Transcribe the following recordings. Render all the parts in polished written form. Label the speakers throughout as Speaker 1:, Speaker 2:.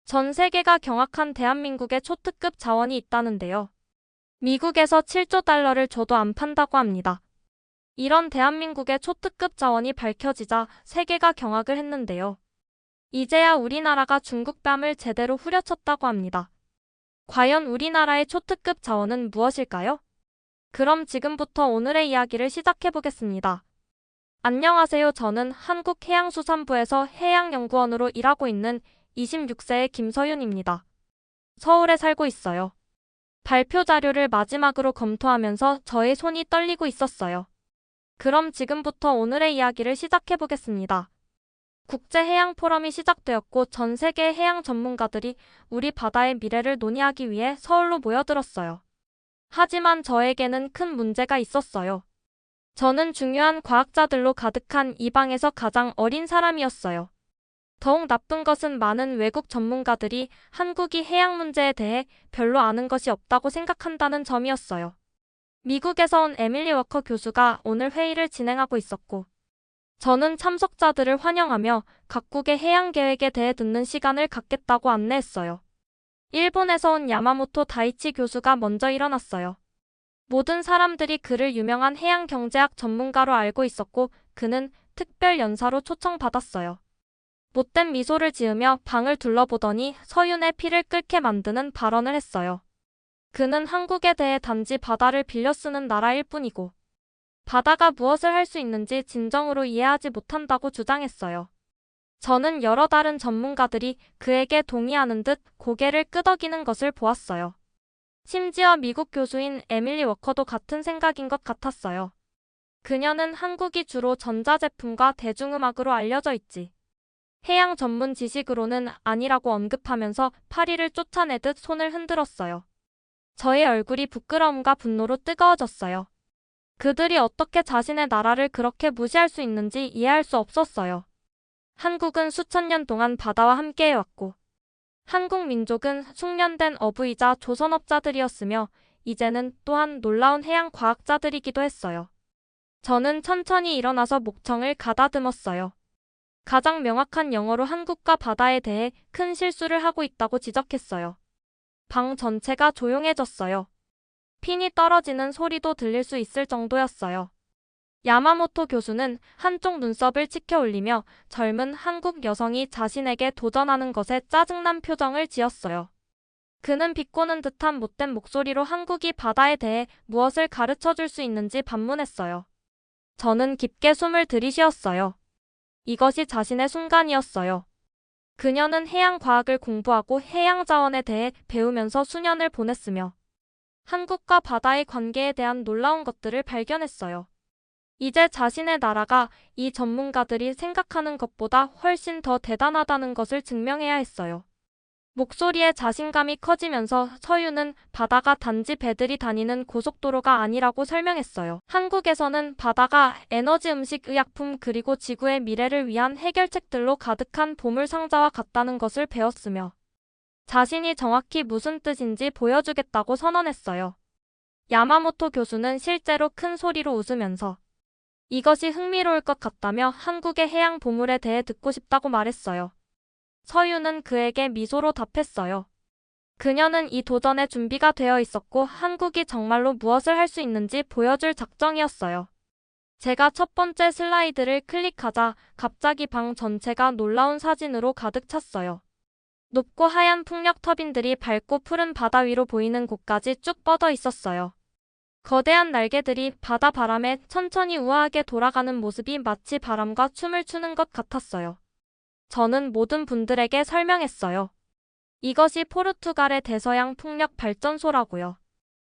Speaker 1: 전 세계가 경악한 대한민국의 초특급 자원이 있다는데요. 미국에서 7조 달러를 줘도 안 판다고 합니다. 이런 대한민국의 초특급 자원이 밝혀지자 세계가 경악을 했는데요. 이제야 우리나라가 중국 뺨을 제대로 후려쳤다고 합니다. 과연 우리나라의 초특급 자원은 무엇일까요? 그럼 지금부터 오늘의 이야기를 시작해보겠습니다. 안녕하세요. 저는 한국해양수산부에서 해양연구원으로 일하고 있는 26세의 김서윤입니다. 서울에 살고 있어요. 발표 자료를 마지막으로 검토하면서 저의 손이 떨리고 있었어요. 그럼 지금부터 오늘의 이야기를 시작해보겠습니다. 국제해양포럼이 시작되었고 전 세계 해양 전문가들이 우리 바다의 미래를 논의하기 위해 서울로 모여들었어요. 하지만 저에게는 큰 문제가 있었어요. 저는 중요한 과학자들로 가득한 이 방에서 가장 어린 사람이었어요. 더욱 나쁜 것은 많은 외국 전문가들이 한국이 해양 문제에 대해 별로 아는 것이 없다고 생각한다는 점이었어요. 미국에서 온 에밀리 워커 교수가 오늘 회의를 진행하고 있었고, 저는 참석자들을 환영하며 각국의 해양 계획에 대해 듣는 시간을 갖겠다고 안내했어요. 일본에서 온 야마모토 다이치 교수가 먼저 일어났어요. 모든 사람들이 그를 유명한 해양 경제학 전문가로 알고 있었고 그는 특별 연사로 초청받았어요. 못된 미소를 지으며 방을 둘러보더니 서윤의 피를 끓게 만드는 발언을 했어요. 그는 한국에 대해 단지 바다를 빌려 쓰는 나라일 뿐이고 바다가 무엇을 할 수 있는지 진정으로 이해하지 못한다고 주장했어요. 저는 여러 다른 전문가들이 그에게 동의하는 듯 고개를 끄덕이는 것을 보았어요. 심지어 미국 교수인 에밀리 워커도 같은 생각인 것 같았어요. 그녀는 한국이 주로 전자제품과 대중음악으로 알려져 있지. 해양 전문 지식으로는 아니라고 언급하면서 파리를 쫓아내듯 손을 흔들었어요. 저의 얼굴이 부끄러움과 분노로 뜨거워졌어요. 그들이 어떻게 자신의 나라를 그렇게 무시할 수 있는지 이해할 수 없었어요. 한국은 수천 년 동안 바다와 함께해왔고 한국 민족은 숙련된 어부이자 조선업자들이었으며 이제는 또한 놀라운 해양 과학자들이기도 했어요. 저는 천천히 일어나서 목청을 가다듬었어요. 가장 명확한 영어로 한국과 바다에 대해 큰 실수를 하고 있다고 지적했어요. 방 전체가 조용해졌어요. 핀이 떨어지는 소리도 들릴 수 있을 정도였어요. 야마모토 교수는 한쪽 눈썹을 치켜 올리며 젊은 한국 여성이 자신에게 도전하는 것에 짜증난 표정을 지었어요. 그는 비꼬는 듯한 못된 목소리로 한국이 바다에 대해 무엇을 가르쳐 줄 수 있는지 반문했어요. 저는 깊게 숨을 들이쉬었어요. 이것이 자신의 순간이었어요. 그녀는 해양 과학을 공부하고 해양 자원에 대해 배우면서 수년을 보냈으며 한국과 바다의 관계에 대한 놀라운 것들을 발견했어요. 이제 자신의 나라가 이 전문가들이 생각하는 것보다 훨씬 더 대단하다는 것을 증명해야 했어요. 목소리에 자신감이 커지면서 서윤은 바다가 단지 배들이 다니는 고속도로가 아니라고 설명했어요. 한국에서는 바다가 에너지, 음식, 의약품 그리고 지구의 미래를 위한 해결책들로 가득한 보물상자와 같다는 것을 배웠으며 자신이 정확히 무슨 뜻인지 보여주겠다고 선언했어요. 야마모토 교수는 실제로 큰 소리로 웃으면서 이것이 흥미로울 것 같다며 한국의 해양 보물에 대해 듣고 싶다고 말했어요. 서윤은 그에게 미소로 답했어요. 그녀는 이 도전에 준비가 되어 있었고 한국이 정말로 무엇을 할 수 있는지 보여줄 작정이었어요. 제가 첫 번째 슬라이드를 클릭하자 갑자기 방 전체가 놀라운 사진으로 가득 찼어요. 높고 하얀 풍력 터빈들이 밝고 푸른 바다 위로 보이는 곳까지 쭉 뻗어 있었어요. 거대한 날개들이 바다 바람에 천천히 우아하게 돌아가는 모습이 마치 바람과 춤을 추는 것 같았어요. 저는 모든 분들에게 설명했어요. 이것이 포르투갈의 대서양 풍력 발전소라고요.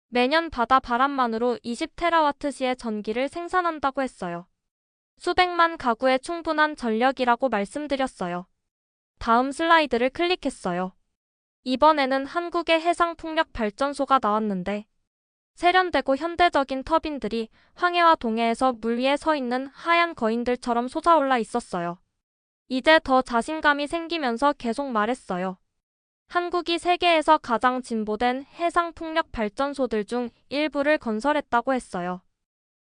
Speaker 1: 매년 바다 바람만으로 20테라와트시의 전기를 생산한다고 했어요. 수백만 가구에 충분한 전력이라고 말씀드렸어요. 다음 슬라이드를 클릭했어요. 이번에는 한국의 해상풍력 발전소가 나왔는데 세련되고 현대적인 터빈들이 황해와 동해에서 물 위에 서 있는 하얀 거인들처럼 솟아올라 있었어요. 이제 더 자신감이 생기면서 계속 말했어요. 한국이 세계에서 가장 진보된 해상풍력 발전소들 중 일부를 건설했다고 했어요.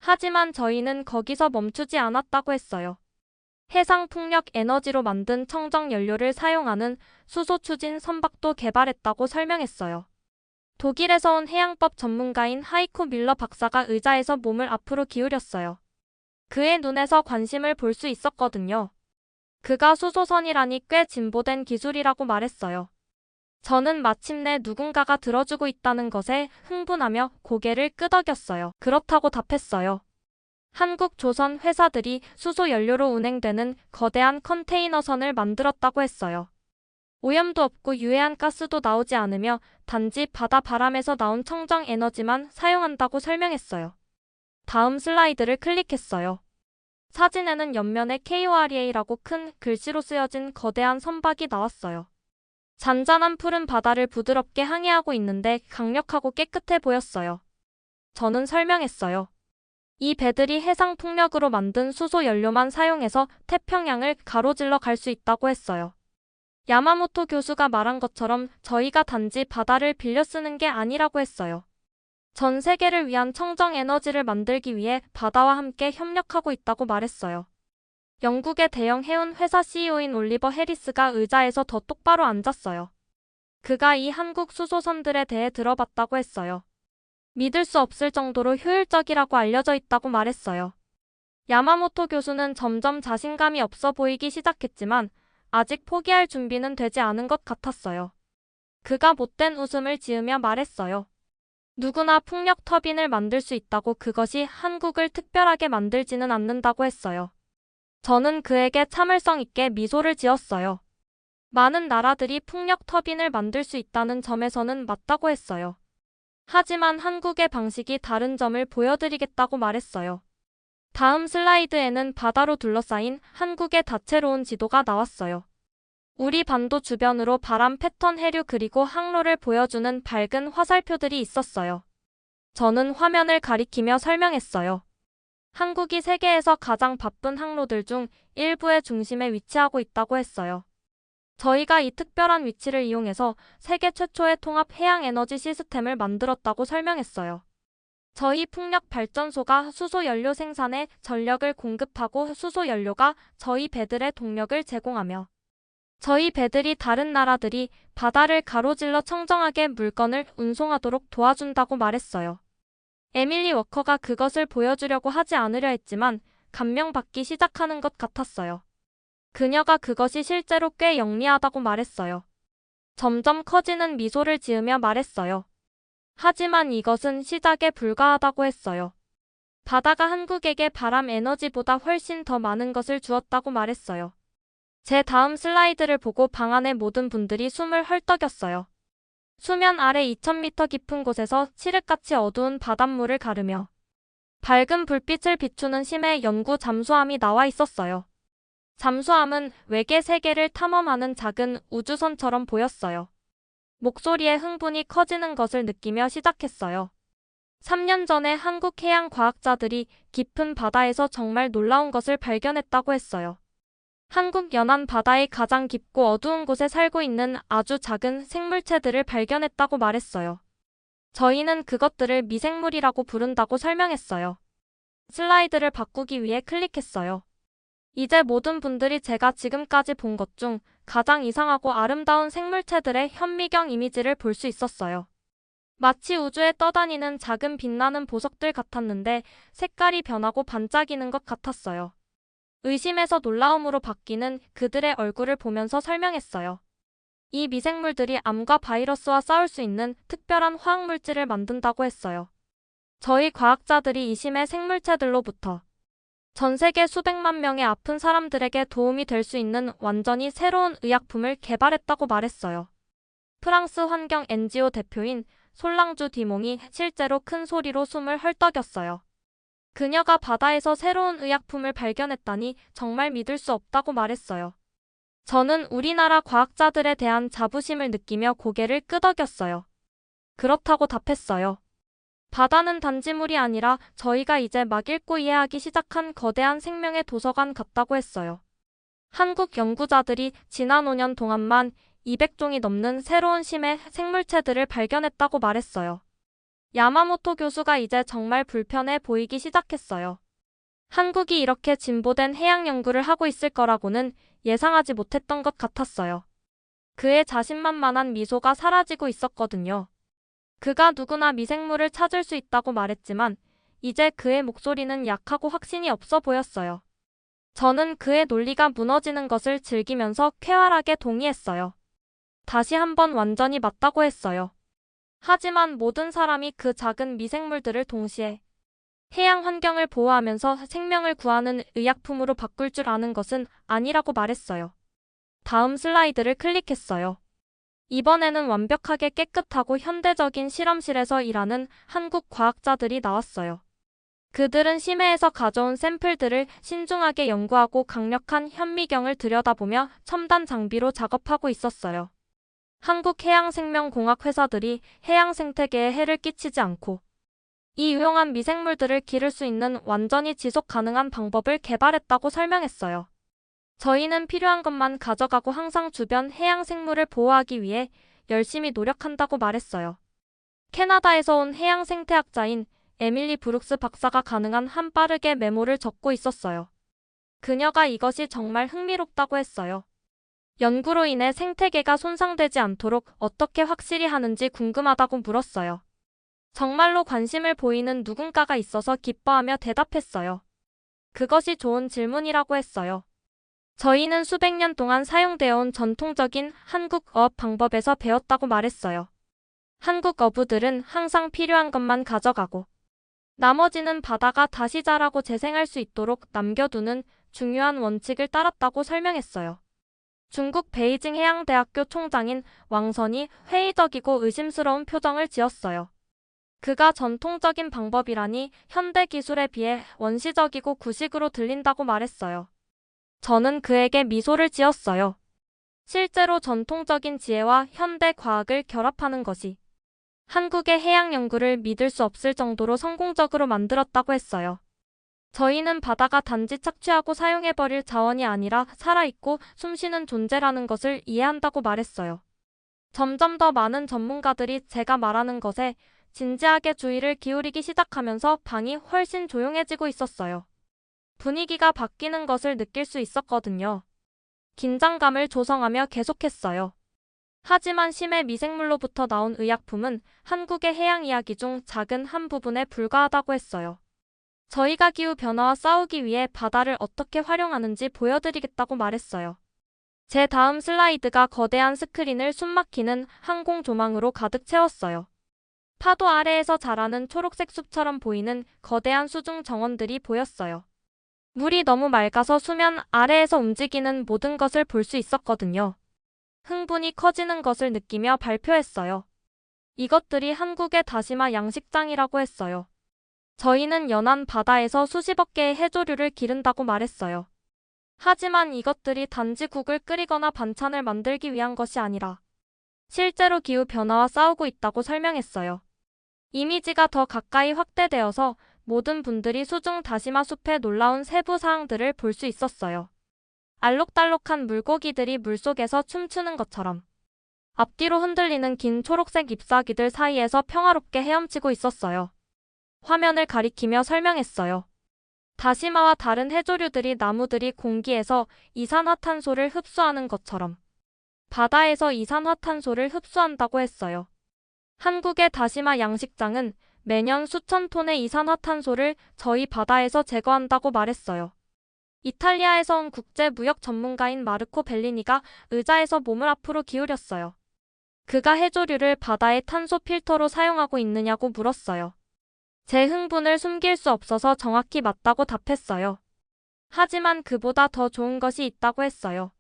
Speaker 1: 하지만 저희는 거기서 멈추지 않았다고 했어요. 해상 풍력 에너지로 만든 청정 연료를 사용하는 수소 추진 선박도 개발했다고 설명했어요. 독일에서 온 해양법 전문가인 하이코 밀러 박사가 의자에서 몸을 앞으로 기울였어요. 그의 눈에서 관심을 볼 수 있었거든요. 그가 수소선이라니 꽤 진보된 기술이라고 말했어요. 저는 마침내 누군가가 들어주고 있다는 것에 흥분하며 고개를 끄덕였어요. 그렇다고 답했어요. 한국 조선 회사들이 수소 연료로 운행되는 거대한 컨테이너선을 만들었다고 했어요. 오염도 없고 유해한 가스도 나오지 않으며 단지 바다 바람에서 나온 청정 에너지만 사용한다고 설명했어요. 다음 슬라이드를 클릭했어요. 사진에는 옆면에 KOREA라고 큰 글씨로 쓰여진 거대한 선박이 나왔어요. 잔잔한 푸른 바다를 부드럽게 항해하고 있는데 강력하고 깨끗해 보였어요. 저는 설명했어요. 이 배들이 해상 풍력으로 만든 수소 연료만 사용해서 태평양을 가로질러 갈 수 있다고 했어요. 야마모토 교수가 말한 것처럼 저희가 단지 바다를 빌려 쓰는 게 아니라고 했어요. 전 세계를 위한 청정 에너지를 만들기 위해 바다와 함께 협력하고 있다고 말했어요. 영국의 대형 해운 회사 CEO인 올리버 해리스가 의자에서 더 똑바로 앉았어요. 그가 이 한국 수소선들에 대해 들어봤다고 했어요. 믿을 수 없을 정도로 효율적이라고 알려져 있다고 말했어요. 야마모토 교수는 점점 자신감이 없어 보이기 시작했지만 아직 포기할 준비는 되지 않은 것 같았어요. 그가 못된 웃음을 지으며 말했어요. 누구나 풍력 터빈을 만들 수 있다고 그것이 한국을 특별하게 만들지는 않는다고 했어요. 저는 그에게 참을성 있게 미소를 지었어요. 많은 나라들이 풍력 터빈을 만들 수 있다는 점에서는 맞다고 했어요. 하지만 한국의 방식이 다른 점을 보여드리겠다고 말했어요. 다음 슬라이드에는 바다로 둘러싸인 한국의 다채로운 지도가 나왔어요. 우리 반도 주변으로 바람 패턴 해류 그리고 항로를 보여주는 밝은 화살표들이 있었어요. 저는 화면을 가리키며 설명했어요. 한국이 세계에서 가장 바쁜 항로들 중 일부의 중심에 위치하고 있다고 했어요. 저희가 이 특별한 위치를 이용해서 세계 최초의 통합 해양 에너지 시스템을 만들었다고 설명했어요. 저희 풍력 발전소가 수소 연료 생산에 전력을 공급하고 수소 연료가 저희 배들의 동력을 제공하며 저희 배들이 다른 나라들이 바다를 가로질러 청정하게 물건을 운송하도록 도와준다고 말했어요. 에밀리 워커가 그것을 보여주려고 하지 않으려 했지만 감명받기 시작하는 것 같았어요. 그녀가 그것이 실제로 꽤 영리하다고 말했어요. 점점 커지는 미소를 지으며 말했어요. 하지만 이것은 시작에 불과하다고 했어요. 바다가 한국에게 바람 에너지보다 훨씬 더 많은 것을 주었다고 말했어요. 제 다음 슬라이드를 보고 방 안의 모든 분들이 숨을 헐떡였어요. 수면 아래 2000m 깊은 곳에서 칠흑같이 어두운 바닷물을 가르며 밝은 불빛을 비추는 심해 연구 잠수함이 나와 있었어요. 잠수함은 외계 세계를 탐험하는 작은 우주선처럼 보였어요. 목소리에 흥분이 커지는 것을 느끼며 시작했어요. 3년 전에 한국 해양 과학자들이 깊은 바다에서 정말 놀라운 것을 발견했다고 했어요. 한국 연안 바다의 가장 깊고 어두운 곳에 살고 있는 아주 작은 생물체들을 발견했다고 말했어요. 저희는 그것들을 미생물이라고 부른다고 설명했어요. 슬라이드를 바꾸기 위해 클릭했어요. 이제 모든 분들이 제가 지금까지 본 것 중 가장 이상하고 아름다운 생물체들의 현미경 이미지를 볼 수 있었어요. 마치 우주에 떠다니는 작은 빛나는 보석들 같았는데 색깔이 변하고 반짝이는 것 같았어요. 의심에서 놀라움으로 바뀌는 그들의 얼굴을 보면서 설명했어요. 이 미생물들이 암과 바이러스와 싸울 수 있는 특별한 화학물질을 만든다고 했어요. 저희 과학자들이 이 심해 생물체들로부터 전 세계 수백만 명의 아픈 사람들에게 도움이 될 수 있는 완전히 새로운 의약품을 개발했다고 말했어요. 프랑스 환경 NGO 대표인 솔랑주 디몽이 실제로 큰 소리로 숨을 헐떡였어요. 그녀가 바다에서 새로운 의약품을 발견했다니 정말 믿을 수 없다고 말했어요. 저는 우리나라 과학자들에 대한 자부심을 느끼며 고개를 끄덕였어요. 그렇다고 답했어요. 바다는 단지물이 아니라 저희가 이제 막 읽고 이해하기 시작한 거대한 생명의 도서관 같다고 했어요. 한국 연구자들이 지난 5년 동안만 200종이 넘는 새로운 심해 생물체들을 발견했다고 말했어요. 야마모토 교수가 이제 정말 불편해 보이기 시작했어요. 한국이 이렇게 진보된 해양 연구를 하고 있을 거라고는 예상하지 못했던 것 같았어요. 그의 자신만만한 미소가 사라지고 있었거든요. 그가 누구나 미생물을 찾을 수 있다고 말했지만 이제 그의 목소리는 약하고 확신이 없어 보였어요. 저는 그의 논리가 무너지는 것을 즐기면서 쾌활하게 동의했어요. 다시 한번 완전히 맞다고 했어요. 하지만 모든 사람이 그 작은 미생물들을 동시에 해양 환경을 보호하면서 생명을 구하는 의약품으로 바꿀 줄 아는 것은 아니라고 말했어요. 다음 슬라이드를 클릭했어요. 이번에는 완벽하게 깨끗하고 현대적인 실험실에서 일하는 한국 과학자들이 나왔어요. 그들은 심해에서 가져온 샘플들을 신중하게 연구하고 강력한 현미경을 들여다보며 첨단 장비로 작업하고 있었어요. 한국해양생명공학 회사들이 해양 생태계에 해를 끼치지 않고 이 유용한 미생물들을 기를 수 있는 완전히 지속 가능한 방법을 개발했다고 설명했어요. 저희는 필요한 것만 가져가고 항상 주변 해양 생물을 보호하기 위해 열심히 노력한다고 말했어요. 캐나다에서 온 해양 생태학자인 에밀리 브룩스 박사가 가능한 한 빠르게 메모를 적고 있었어요. 그녀가 이것이 정말 흥미롭다고 했어요. 연구로 인해 생태계가 손상되지 않도록 어떻게 확실히 하는지 궁금하다고 물었어요. 정말로 관심을 보이는 누군가가 있어서 기뻐하며 대답했어요. 그것이 좋은 질문이라고 했어요. 저희는 수백 년 동안 사용되어 온 전통적인 한국 어업 방법에서 배웠다고 말했어요. 한국 어부들은 항상 필요한 것만 가져가고 나머지는 바다가 다시 자라고 재생할 수 있도록 남겨두는 중요한 원칙을 따랐다고 설명했어요. 중국 베이징 해양대학교 총장인 왕선이 회의적이고 의심스러운 표정을 지었어요. 그가 전통적인 방법이라니 현대 기술에 비해 원시적이고 구식으로 들린다고 말했어요. 저는 그에게 미소를 지었어요. 실제로 전통적인 지혜와 현대 과학을 결합하는 것이 한국의 해양 연구를 믿을 수 없을 정도로 성공적으로 만들었다고 했어요. 저희는 바다가 단지 착취하고 사용해버릴 자원이 아니라 살아있고 숨쉬는 존재라는 것을 이해한다고 말했어요. 점점 더 많은 전문가들이 제가 말하는 것에 진지하게 주의를 기울이기 시작하면서 방이 훨씬 조용해지고 있었어요. 분위기가 바뀌는 것을 느낄 수 있었거든요. 긴장감을 조성하며 계속했어요. 하지만 심해 미생물로부터 나온 의약품은 한국의 해양 이야기 중 작은 한 부분에 불과하다고 했어요. 저희가 기후변화와 싸우기 위해 바다를 어떻게 활용하는지 보여드리겠다고 말했어요. 제 다음 슬라이드가 거대한 스크린을 숨막히는 항공 조망으로 가득 채웠어요. 파도 아래에서 자라는 초록색 숲처럼 보이는 거대한 수중 정원들이 보였어요. 물이 너무 맑아서 수면 아래에서 움직이는 모든 것을 볼 수 있었거든요. 흥분이 커지는 것을 느끼며 발표했어요. 이것들이 한국의 다시마 양식장이라고 했어요. 저희는 연안 바다에서 수십억 개의 해조류를 기른다고 말했어요. 하지만 이것들이 단지 국을 끓이거나 반찬을 만들기 위한 것이 아니라 실제로 기후변화와 싸우고 있다고 설명했어요. 이미지가 더 가까이 확대되어서 모든 분들이 수중 다시마 숲의 놀라운 세부 사항들을 볼 수 있었어요. 알록달록한 물고기들이 물속에서 춤추는 것처럼 앞뒤로 흔들리는 긴 초록색 잎사귀들 사이에서 평화롭게 헤엄치고 있었어요. 화면을 가리키며 설명했어요. 다시마와 다른 해조류들이 나무들이 공기에서 이산화탄소를 흡수하는 것처럼 바다에서 이산화탄소를 흡수한다고 했어요. 한국의 다시마 양식장은 매년 수천 톤의 이산화탄소를 저희 바다에서 제거한다고 말했어요. 이탈리아에서 온 국제무역 전문가인 마르코 벨리니가 의자에서 몸을 앞으로 기울였어요. 그가 해조류를 바다의 탄소 필터로 사용하고 있느냐고 물었어요. 제 흥분을 숨길 수 없어서 정확히 맞다고 답했어요. 하지만 그보다 더 좋은 것이 있다고 했어요.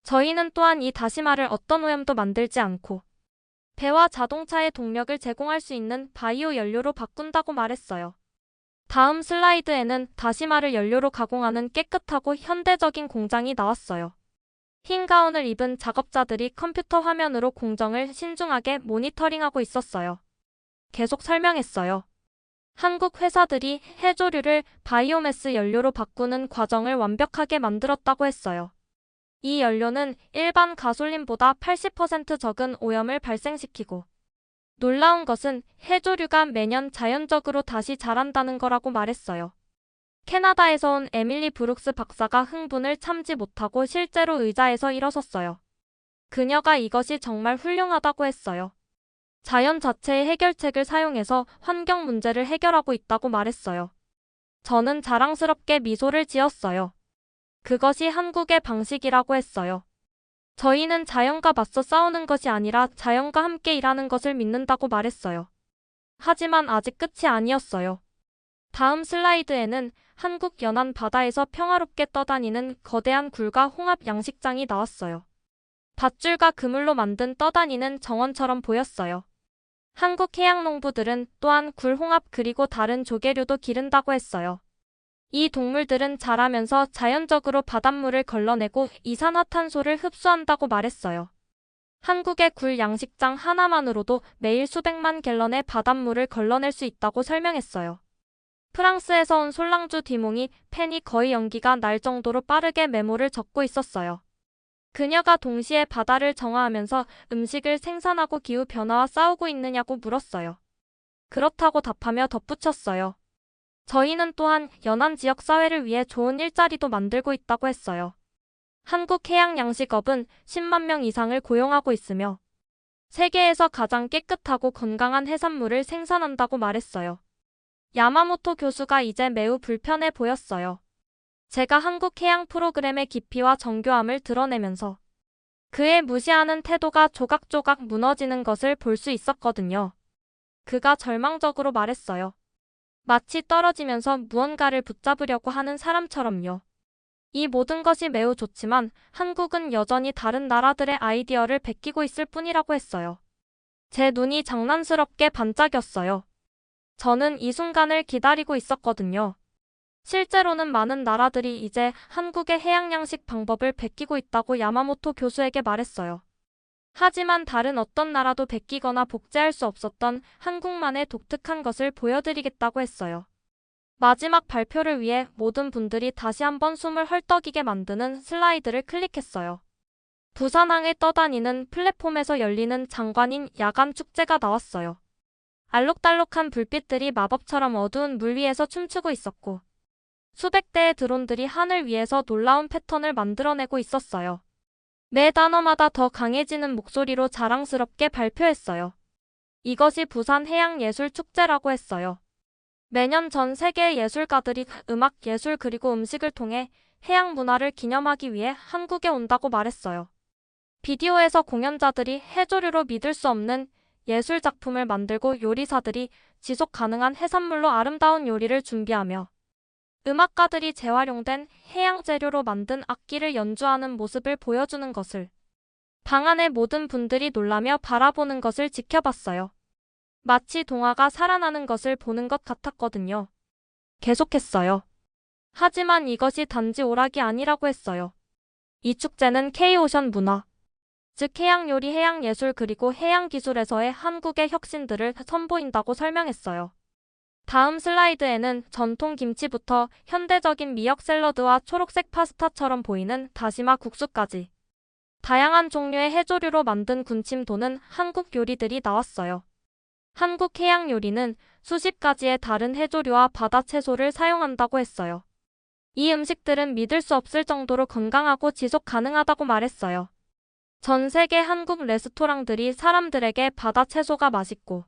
Speaker 1: 저희는 또한 이 다시마를 어떤 오염도 만들지 않고 배와 자동차의 동력을 제공할 수 있는 바이오 연료로 바꾼다고 말했어요. 다음 슬라이드에는 다시마를 연료로 가공하는 깨끗하고 현대적인 공장이 나왔어요. 흰 가운을 입은 작업자들이 컴퓨터 화면으로 공정을 신중하게 모니터링하고 있었어요. 계속 설명했어요. 한국 회사들이 해조류를 바이오매스 연료로 바꾸는 과정을 완벽하게 만들었다고 했어요. 이 연료는 일반 가솔린보다 80% 적은 오염을 발생시키고 놀라운 것은 해조류가 매년 자연적으로 다시 자란다는 거라고 말했어요. 캐나다에서 온 에밀리 브룩스 박사가 흥분을 참지 못하고 실제로 의자에서 일어섰어요. 그녀가 이것이 정말 훌륭하다고 했어요. 자연 자체의 해결책을 사용해서 환경 문제를 해결하고 있다고 말했어요. 저는 자랑스럽게 미소를 지었어요. 그것이 한국의 방식이라고 했어요. 저희는 자연과 맞서 싸우는 것이 아니라 자연과 함께 일하는 것을 믿는다고 말했어요. 하지만 아직 끝이 아니었어요. 다음 슬라이드에는 한국 연안 바다에서 평화롭게 떠다니는 거대한 굴과 홍합 양식장이 나왔어요. 밧줄과 그물로 만든 떠다니는 정원처럼 보였어요. 한국 해양농부들은 또한 굴, 홍합 그리고 다른 조개류도 기른다고 했어요. 이 동물들은 자라면서 자연적으로 바닷물을 걸러내고 이산화탄소를 흡수한다고 말했어요. 한국의 굴 양식장 하나만으로도 매일 수백만 갤런의 바닷물을 걸러낼 수 있다고 설명했어요. 프랑스에서 온 솔랑주 뒤몽이 펜이 거의 연기가 날 정도로 빠르게 메모를 적고 있었어요. 그녀가 동시에 바다를 정화하면서 음식을 생산하고 기후변화와 싸우고 있느냐고 물었어요. 그렇다고 답하며 덧붙였어요. 저희는 또한 연안 지역 사회를 위해 좋은 일자리도 만들고 있다고 했어요. 한국 해양양식업은 10만 명 이상을 고용하고 있으며 세계에서 가장 깨끗하고 건강한 해산물을 생산한다고 말했어요. 야마모토 교수가 이제 매우 불편해 보였어요. 제가 한국 해양 프로그램의 깊이와 정교함을 드러내면서 그의 무시하는 태도가 조각조각 무너지는 것을 볼 수 있었거든요. 그가 절망적으로 말했어요. 마치 떨어지면서 무언가를 붙잡으려고 하는 사람처럼요. 이 모든 것이 매우 좋지만 한국은 여전히 다른 나라들의 아이디어를 베끼고 있을 뿐이라고 했어요. 제 눈이 장난스럽게 반짝였어요. 저는 이 순간을 기다리고 있었거든요. 실제로는 많은 나라들이 이제 한국의 해양양식 방법을 베끼고 있다고 야마모토 교수에게 말했어요. 하지만 다른 어떤 나라도 베끼거나 복제할 수 없었던 한국만의 독특한 것을 보여드리겠다고 했어요. 마지막 발표를 위해 모든 분들이 다시 한번 숨을 헐떡이게 만드는 슬라이드를 클릭했어요. 부산항을 떠다니는 플랫폼에서 열리는 장관인 야간 축제가 나왔어요. 알록달록한 불빛들이 마법처럼 어두운 물 위에서 춤추고 있었고 수백 대의 드론들이 하늘 위에서 놀라운 패턴을 만들어내고 있었어요. 매 단어마다 더 강해지는 목소리로 자랑스럽게 발표했어요. 이것이 부산 해양예술축제라고 했어요. 매년 전 세계의 예술가들이 음악, 예술 그리고 음식을 통해 해양 문화를 기념하기 위해 한국에 온다고 말했어요. 비디오에서 공연자들이 해조류로 믿을 수 없는 예술 작품을 만들고 요리사들이 지속 가능한 해산물로 아름다운 요리를 준비하며 음악가들이 재활용된 해양 재료로 만든 악기를 연주하는 모습을 보여주는 것을 방 안의 모든 분들이 놀라며 바라보는 것을 지켜봤어요. 마치 동화가 살아나는 것을 보는 것 같았거든요. 계속했어요. 하지만 이것이 단지 오락이 아니라고 했어요. 이 축제는 K-오션 문화, 즉 해양요리, 해양예술 그리고 해양기술에서의 한국의 혁신들을 선보인다고 설명했어요. 다음 슬라이드에는 전통 김치부터 현대적인 미역 샐러드와 초록색 파스타처럼 보이는 다시마 국수까지 다양한 종류의 해조류로 만든 군침도는 한국 요리들이 나왔어요. 한국 해양 요리는 수십 가지의 다른 해조류와 바다 채소를 사용한다고 했어요. 이 음식들은 믿을 수 없을 정도로 건강하고 지속 가능하다고 말했어요. 전 세계 한국 레스토랑들이 사람들에게 바다 채소가 맛있고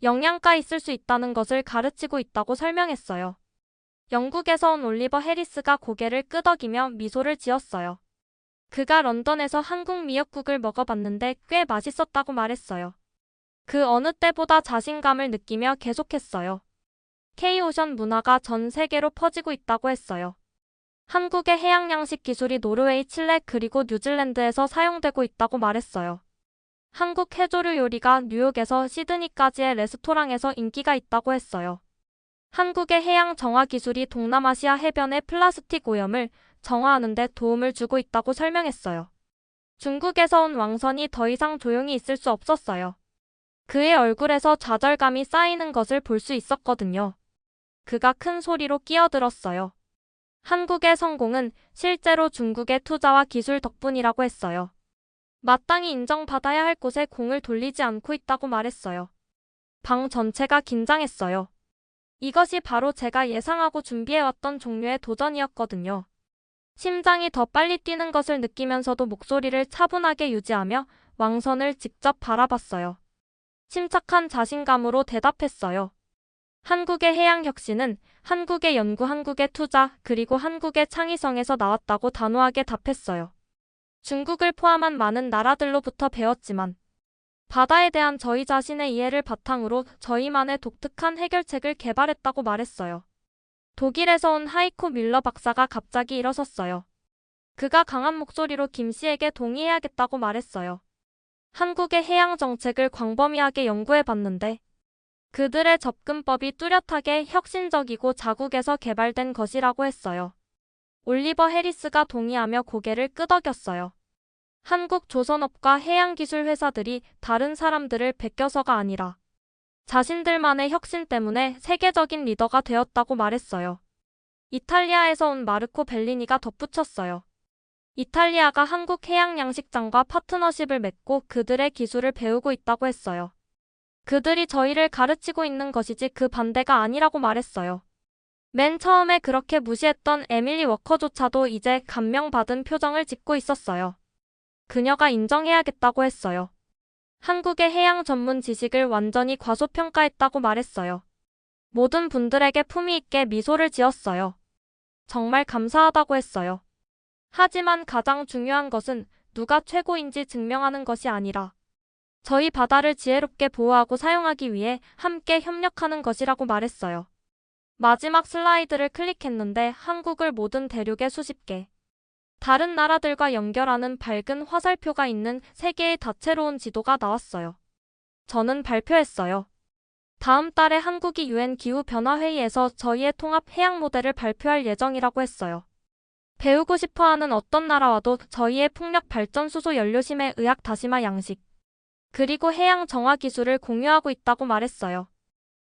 Speaker 1: 영양가 있을 수 있다는 것을 가르치고 있다고 설명했어요. 영국에서 온 올리버 해리스가 고개를 끄덕이며 미소를 지었어요. 그가 런던에서 한국 미역국을 먹어봤는데 꽤 맛있었다고 말했어요. 그 어느 때보다 자신감을 느끼며 계속했어요. K-오션 문화가 전 세계로 퍼지고 있다고 했어요. 한국의 해양양식 기술이 노르웨이, 칠레 그리고 뉴질랜드에서 사용되고 있다고 말했어요. 한국 해조류 요리가 뉴욕에서 시드니까지의 레스토랑에서 인기가 있다고 했어요. 한국의 해양 정화 기술이 동남아시아 해변의 플라스틱 오염을 정화하는 데 도움을 주고 있다고 설명했어요. 중국에서 온 왕선이 더 이상 조용히 있을 수 없었어요. 그의 얼굴에서 좌절감이 쌓이는 것을 볼 수 있었거든요. 그가 큰 소리로 끼어들었어요. 한국의 성공은 실제로 중국의 투자와 기술 덕분이라고 했어요. 마땅히 인정받아야 할 곳에 공을 돌리지 않고 있다고 말했어요. 방 전체가 긴장했어요. 이것이 바로 제가 예상하고 준비해왔던 종류의 도전이었거든요. 심장이 더 빨리 뛰는 것을 느끼면서도 목소리를 차분하게 유지하며 왕선을 직접 바라봤어요. 침착한 자신감으로 대답했어요. 한국의 해양혁신은 한국의 연구, 한국의 투자, 그리고 한국의 창의성에서 나왔다고 단호하게 답했어요. 중국을 포함한 많은 나라들로부터 배웠지만 바다에 대한 저희 자신의 이해를 바탕으로 저희만의 독특한 해결책을 개발했다고 말했어요. 독일에서 온 하이코 밀러 박사가 갑자기 일어섰어요. 그가 강한 목소리로 김 씨에게 동의해야겠다고 말했어요. 한국의 해양 정책을 광범위하게 연구해봤는데 그들의 접근법이 뚜렷하게 혁신적이고 자국에서 개발된 것이라고 했어요. 올리버 해리스가 동의하며 고개를 끄덕였어요. 한국 조선업과 해양기술 회사들이 다른 사람들을 베껴서가 아니라 자신들만의 혁신 때문에 세계적인 리더가 되었다고 말했어요. 이탈리아에서 온 마르코 벨리니가 덧붙였어요. 이탈리아가 한국 해양양식장과 파트너십을 맺고 그들의 기술을 배우고 있다고 했어요. 그들이 저희를 가르치고 있는 것이지 그 반대가 아니라고 말했어요. 맨 처음에 그렇게 무시했던 에밀리 워커조차도 이제 감명받은 표정을 짓고 있었어요. 그녀가 인정해야겠다고 했어요. 한국의 해양 전문 지식을 완전히 과소평가했다고 말했어요. 모든 분들에게 품위 있게 미소를 지었어요. 정말 감사하다고 했어요. 하지만 가장 중요한 것은 누가 최고인지 증명하는 것이 아니라 저희 바다를 지혜롭게 보호하고 사용하기 위해 함께 협력하는 것이라고 말했어요. 마지막 슬라이드를 클릭했는데 한국을 모든 대륙의 수십 개 다른 나라들과 연결하는 밝은 화살표가 있는 세 개의 다채로운 지도가 나왔어요. 저는 발표했어요. 다음 달에 한국이 UN 기후변화회의에서 저희의 통합 해양 모델을 발표할 예정이라고 했어요. 배우고 싶어하는 어떤 나라와도 저희의 풍력 발전 수소 연료심해 의학 다시마 양식 그리고 해양 정화 기술을 공유하고 있다고 말했어요.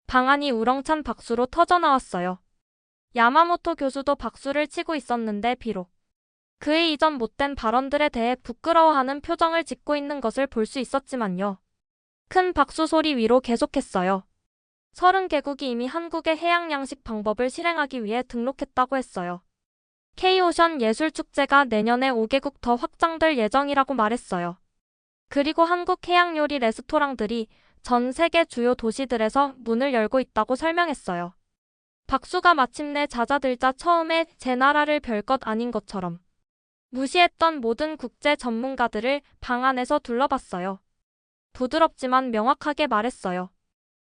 Speaker 1: 방안이 우렁찬 박수로 터져나왔어요. 야마모토 교수도 박수를 치고 있었는데 비록 그의 이전 못된 발언들에 대해 부끄러워하는 표정을 짓고 있는 것을 볼 수 있었지만요. 큰 박수 소리 위로 계속했어요. 30개국이 이미 한국의 해양 양식 방법을 실행하기 위해 등록했다고 했어요. K-오션 예술축제가 내년에 5개국 더 확장될 예정이라고 말했어요. 그리고 한국 해양 요리 레스토랑들이 전 세계 주요 도시들에서 문을 열고 있다고 설명했어요. 박수가 마침내 잦아들자 처음에 제 나라를 별것 아닌 것처럼 무시했던 모든 국제 전문가들을 방 안에서 둘러봤어요. 부드럽지만 명확하게 말했어요.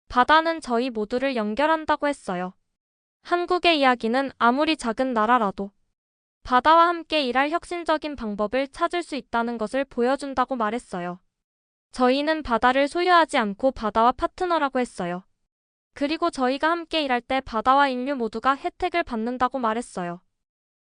Speaker 1: 바다는 저희 모두를 연결한다고 했어요. 한국의 이야기는 아무리 작은 나라라도 바다와 함께 일할 혁신적인 방법을 찾을 수 있다는 것을 보여준다고 말했어요. 저희는 바다를 소유하지 않고 바다와 파트너라고 했어요. 그리고 저희가 함께 일할 때 바다와 인류 모두가 혜택을 받는다고 말했어요.